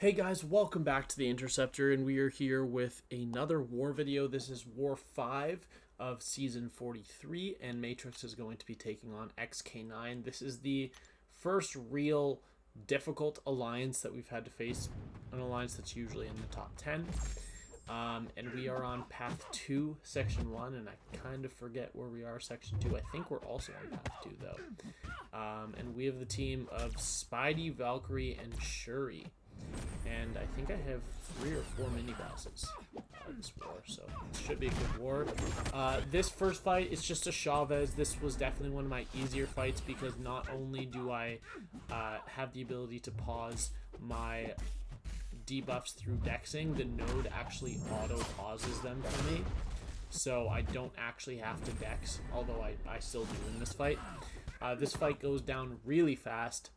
Hey guys, welcome back to the Interceptor, and we are here with another war video. This is War 5 of Season 43, and Matrix is going to be taking on XK9. This is the first real difficult alliance that we've had to face, an alliance that's usually in the top 10. And we are on Path 2, Section 1, and I kind of forget where we are, Section 2. I think we're also on Path 2, though. And we have the team of Spidey, Valkyrie, and Shuri. And I think I have 3 or 4 mini-bosses this war, so it should be a good war. This first fight is just a Chavez. This was definitely one of my easier fights because not only do I have the ability to pause my debuffs through dexing, the node actually auto-pauses them for me. So I don't actually have to dex, although I still do in this fight. This fight goes down really fast.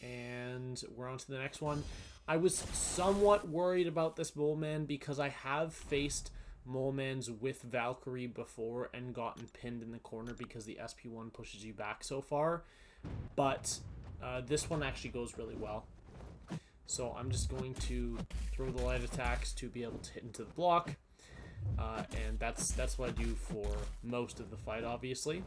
And we're on to the next one. I was somewhat worried about this Moleman because I have faced Molemans with Valkyrie before and gotten pinned in the corner because the SP1 pushes you back so far. But this one actually goes really well. So I'm just going to throw the light attacks to be able to hit into the block. And that's what I do for most of the fight, obviously.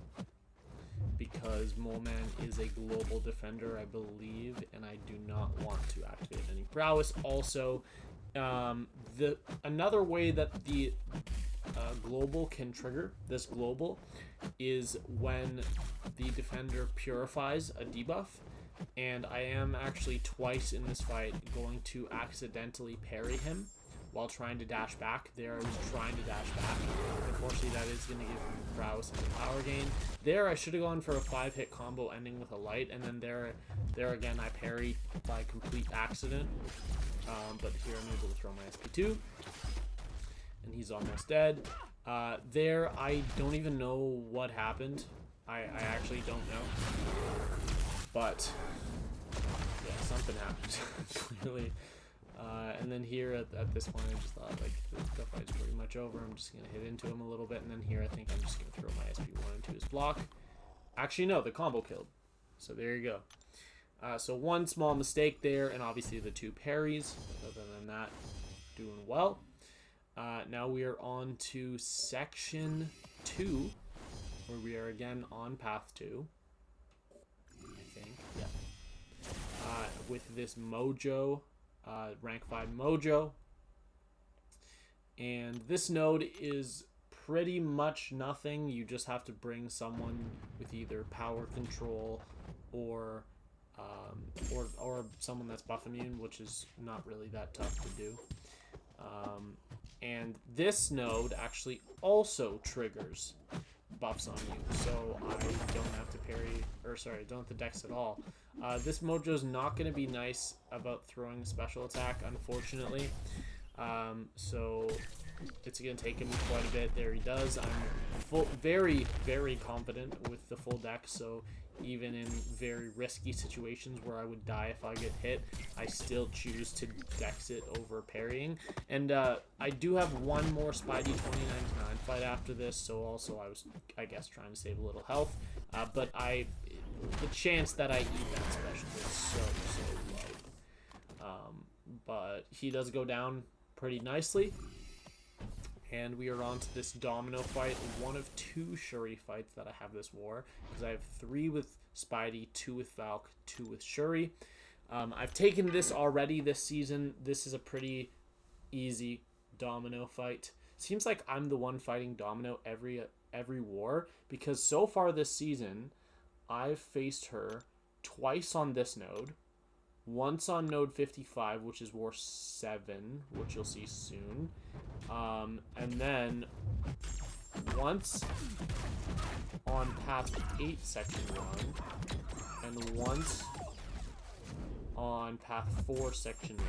Because Moleman is a global defender, I believe, and I do not want to activate any prowess. Also, another way that the global can trigger this global is when the defender purifies a debuff, and I am actually twice in this fight going to accidentally parry him while trying to dash back. There I was trying to dash back. Unfortunately, that is going to give me prowess and a power gain. There I should have gone for a 5-hit combo ending with a light, and then there again I parry by complete accident. But here I'm able to throw my SP2, and he's almost dead. There I don't even know what happened. I actually don't know. But yeah, something happened clearly. And then here at this point, I just thought, like, the fight's pretty much over. I'm just going to hit into him a little bit. And then here, I think I'm just going to throw my SP1 into his block. Actually, no, the combo killed. So there you go. So one small mistake there, and obviously the 2 parries. Other than that, doing well. Now we are on to Section 2, where we are again on Path 2. I think, yeah. With this Mojo. Rank 5 Mojo, and this node is pretty much nothing. You just have to bring someone with either power control or someone that's buff immune, which is not really that tough to do. And this node actually also triggers buffs on you, so I don't have to parry, or sorry, don't have to dex at all. This Mojo's not going to be nice about throwing a special attack, unfortunately. So it's going to take him quite a bit. There he does. I'm very, very confident with the full deck, so even in very risky situations where I would die if I get hit, I still choose to dex it over parrying. And I do have one more Spidey 2099 fight after this, so also I was, I guess, trying to save a little health. But the chance that I eat that special is so low. But he does go down pretty nicely. And we are on to this Domino fight, one of 2 Shuri fights that I have this war, because I have 3 with Spidey, 2 with Valk, 2 with Shuri. I've taken this already this season. This is a pretty easy Domino fight. Seems like I'm the one fighting Domino every war, because so far this season, I've faced her twice on this node, once on node 55, which is war 7, which you'll see soon, and then once on path 8 section 1, and once on path 4 section 1.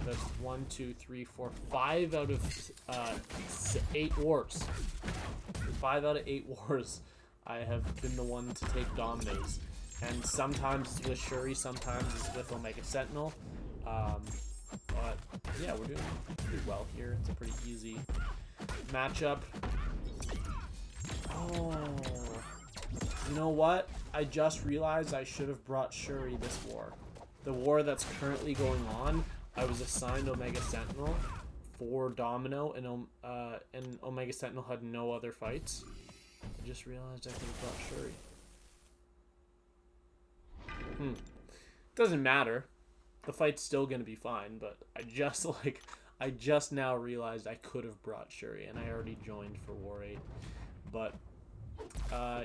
That's 1, 2, 3, 4, 5 out of 8 wars. 5 out of 8 wars I have been the one to take Dominoes. And sometimes it's with Shuri, sometimes it's with Omega Sentinel. But yeah, we're doing pretty well here. It's a pretty easy matchup. Oh, You know what? I just realized I should have brought Shuri this war. The war that's currently going on, I was assigned Omega Sentinel for Domino, and Omega Sentinel had no other fights. I just realized I could have brought Shuri. Doesn't matter. The fight's still gonna be fine, but I just now realized I could have brought Shuri, and I already joined for War 8. But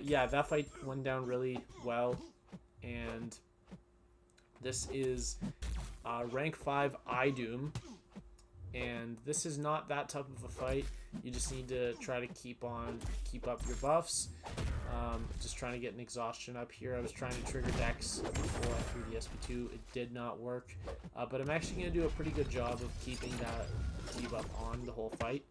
yeah, that fight went down really well, and this is rank 5 IDoom, and this is not that type of a fight. You just need to try to keep up your buffs. Just trying to get an exhaustion up here. I was trying to trigger Dex before I threw the SP2. It did not work, but I'm actually going to do a pretty good job of keeping that debuff on the whole fight.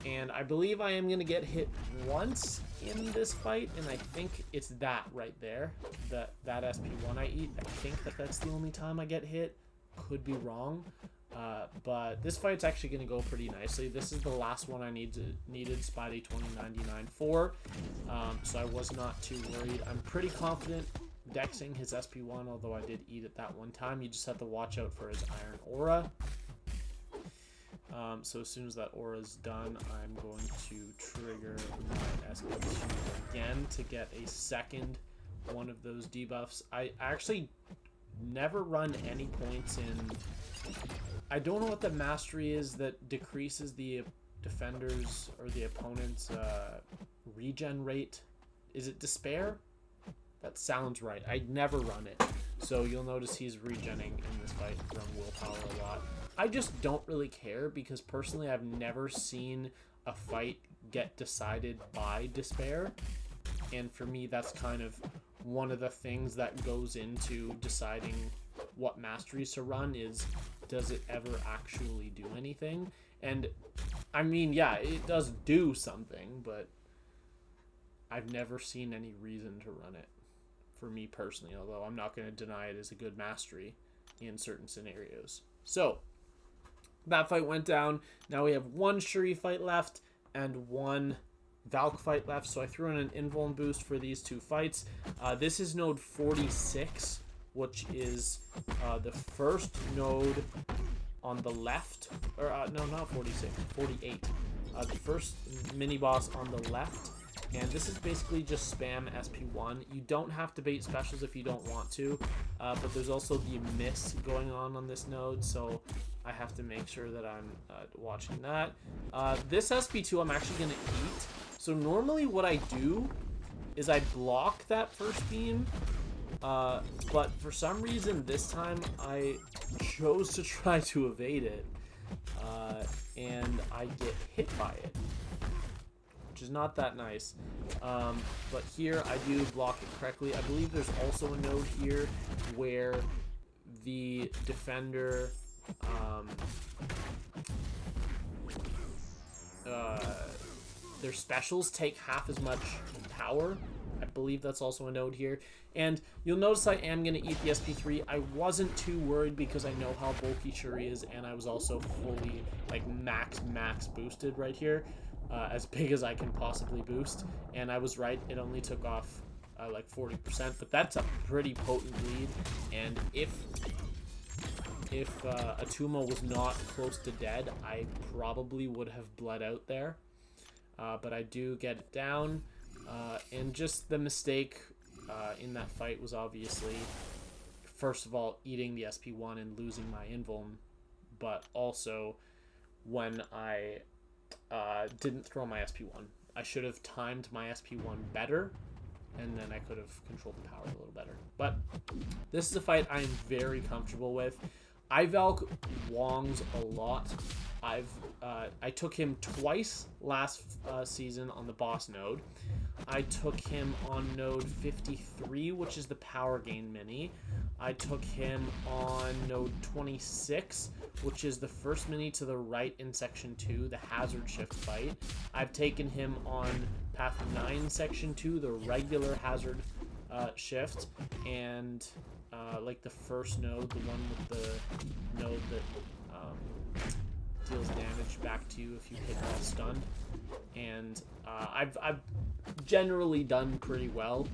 And I believe I am going to get hit once in this fight, and I think it's that right there, that SP1 I eat. I think that's the only time I get hit. Could be wrong. But this fight's actually going to go pretty nicely. This is the last one I needed Spidey 2099 for, so I was not too worried. I'm pretty confident dexing his SP1, although I did eat it that one time. You just have to watch out for his Iron Aura. So as soon as that aura is done, I'm going to trigger my SP2 again to get a second one of those debuffs. I actually never run any points in... I don't know what the mastery is that decreases the defender's or the opponent's regen rate. Is it Despair? That sounds right. I never run it. So you'll notice he's regenning in this fight from willpower a lot. I just don't really care because personally I've never seen a fight get decided by Despair. And for me, that's kind of one of the things that goes into deciding what masteries to run is, does it ever actually do anything? And I mean, yeah, it does do something, but I've never seen any reason to run it for me personally, although I'm not going to deny it as a good mastery in certain scenarios. So that fight went down. Now we have one Shuri fight left and one Valk fight left, so I threw in an invuln boost for these two fights. This is node 46, which is the first node on the left, or no, not 46, 48. The first mini boss on the left, and this is basically just spam SP1. You don't have to bait specials if you don't want to, but there's also the miss going on this node, so I have to make sure that I'm watching that. This SP2 I'm actually going to eat. So normally what I do is I block that first beam, but for some reason this time I chose to try to evade it, and I get hit by it, which is not that nice. But here I do block it correctly. I believe there's also a node here where the defender their specials take half as much power. I believe that's also a node here. And you'll notice I am going to eat the SP3. I wasn't too worried because I know how bulky Shuri is, and I was also fully, like, max boosted right here. As big as I can possibly boost. And I was right. It only took off, like, 40%. But that's a pretty potent bleed. And if Attuma was not close to dead, I probably would have bled out there. But I do get it down. And just the mistake in that fight was obviously, first of all, eating the SP1 and losing my invuln, but also when I didn't throw my SP1. I should have timed my SP1 better, and then I could have controlled the power a little better. But this is a fight I am very comfortable with. I Valk Wong's a lot. I took him twice last season on the boss node. I took him on node 53, which is the power gain mini. I took him on node 26, which is the first mini to the right in section 2, the hazard shift fight. I've taken him on path 9 section 2, the regular hazard shift, and like the first node, the one with the node that deals damage back to you if you hit while stunned. And I've generally done pretty well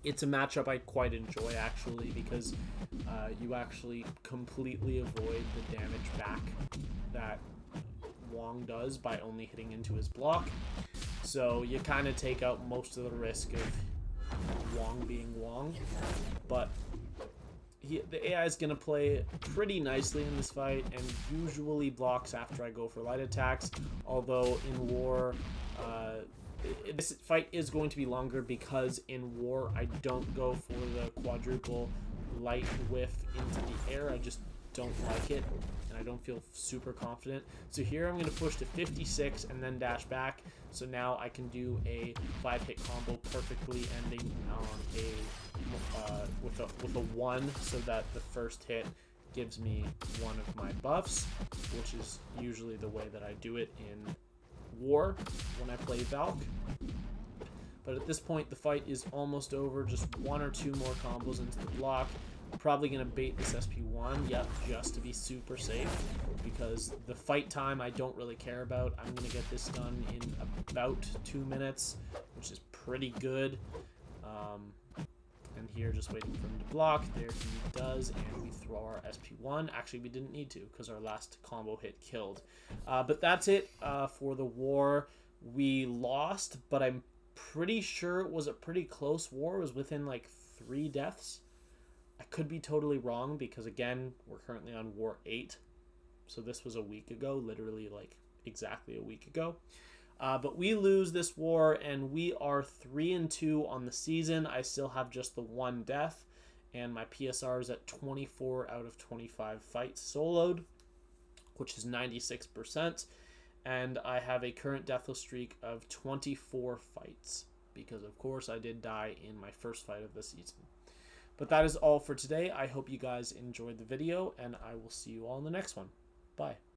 It's a matchup I quite enjoy, actually, because you actually completely avoid the damage back that Wong does by only hitting into his block. So you kind of take out most of the risk of Wong being Wong. But the AI is going to play pretty nicely in this fight and usually blocks after I go for light attacks. Although in War, this fight is going to be longer because in War I don't go for the quadruple light whiff into the air. I just don't like it, and I don't feel super confident. So here I'm going to push to 56 and then dash back. So now I can do a 5-hit combo perfectly, ending on with a 1, so that the first hit gives me one of my buffs, which is usually the way that I do it in War when I play Valk. But at this point the fight is almost over, just 1 or 2 more combos into the block. I'm probably going to bait this SP1, yep, just to be super safe, because the fight time I don't really care about. I'm going to get this done in about 2 minutes, which is pretty good. And here, just waiting for him to block. There he does, and we throw our SP1. Actually, we didn't need to, because our last combo hit killed. But that's it for the War. We lost, but I'm pretty sure it was a pretty close war. It was within like 3 deaths. I could be totally wrong, because again, we're currently on War 8. So this was a week ago, literally like exactly a week ago. But we lose this war, and we are 3-2 on the season. I still have just the 1 death, and my PSR is at 24 out of 25 fights soloed, which is 96%. And I have a current deathless streak of 24 fights, because of course I did die in my first fight of the season. But that is all for today. I hope you guys enjoyed the video, and I will see you all in the next one. Bye.